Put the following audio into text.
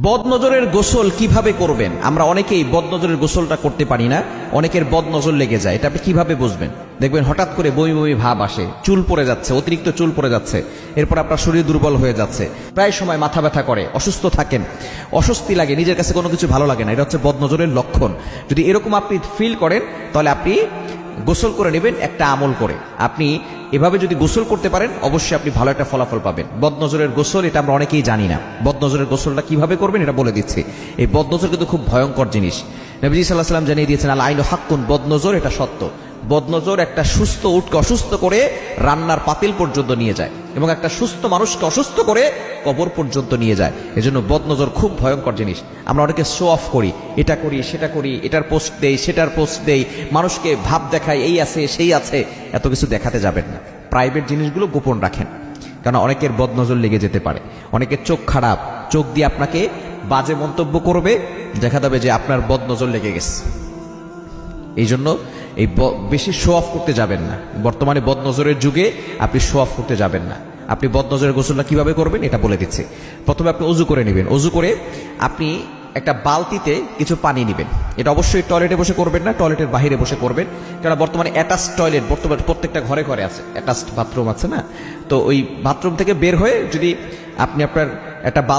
বদনজরের গোসল কিভাবে করবেন? আমরা অনেকেই বদনজরের গোসলটা করতে পারি না, অনেকের বদনজর লেগে যায়। এটা আপনি কিভাবে বুঝবেন? দেখবেন হঠাৎ করে বমি বমি ভাব আসে, চুল পড়ে যাচ্ছে, অতিরিক্ত চুল পড়ে যাচ্ছে, এরপর আপনার শরীর দুর্বল হয়ে যাচ্ছে, প্রায় সময় মাথা ব্যথা করে, অসুস্থ থাকেন, অস্বস্তি লাগে, নিজের কাছে কোনো কিছু ভালো লাগে না। এটা হচ্ছে বদনজরের লক্ষণ। যদি এরকম আপনি ফিল করেন তাহলে আপনি গোসল করে নেবেন একটা আমল করে। আপনি এভাবে যদি গোসল করতে পারেন অবশ্যই আপনি ভালো একটা ফলাফল পাবেন। বদনজরের গোসল এটা আমরা অনেকেই জানি না। বদনজরের গোসলটা কিভাবে করবেন এটা বলে দিচ্ছি। এই বদনজর কিন্তু খুব ভয়ঙ্কর জিনিস। নবীজি সাল্লাল্লাহু আলাইহি ওয়াসাল্লাম জানিয়ে দিয়েছেন, আল আইনু হাক্কুন, বদনজর এটা সত্য। বদনজর একটা সুস্থ উটকে অসুস্থ করে রান্নার পাতিল পর্যন্ত নিয়ে যায় এবং একটা সুস্থ মানুষকে অসুস্থ করে কবর পর্যন্ত নিয়ে যায়। এজন্য বদনজর খুব ভয়ঙ্কর জিনিস। আমরা অনেকে শো অফ করি, এটা করি সেটা করি, এটার পোস্ট দেই সেটার পোস্ট দেই, মানুষকে ভাব দেখাই, এই আছে সেই আছে, এত কিছু দেখাতে যাবেন না। প্রাইভেট জিনিসগুলো গোপন রাখেন, কারণ অনেকের বদনজর লেগে যেতে পারে। অনেকের চোখ খারাপ, চোখ দিয়ে আপনাকে বাজে মন্তব্য করবে, দেখা যাবে যে আপনার বদনজর লেগে গেছে। এই জন্য এই বেশি শো অফ করতে যাবেন না। বর্তমানে বদনজরের যুগে আপনি শো অফ করতে যাবেন না। আপনি বদনজরের গোসলটা কিভাবে করবেন এটা বলে দিচ্ছি। প্রথমে আপনি অজু করে নেবেন। অজু করে আপনি একটা বালতিতে কিছু পানি নেবেন। এটা অবশ্যই টয়লেটে বসে করবেন না, টয়লেটের বাইরে বসে করবেন, কারণ বর্তমানে অ্যাটাচ টয়লেট বর্তমানে প্রত্যেকটা ঘরে ঘরে আছে, অ্যাটাচড বাথরুম আছে না। তো ওই বাথরুম থেকে বের হয়ে যদি আপনি আপনার একটা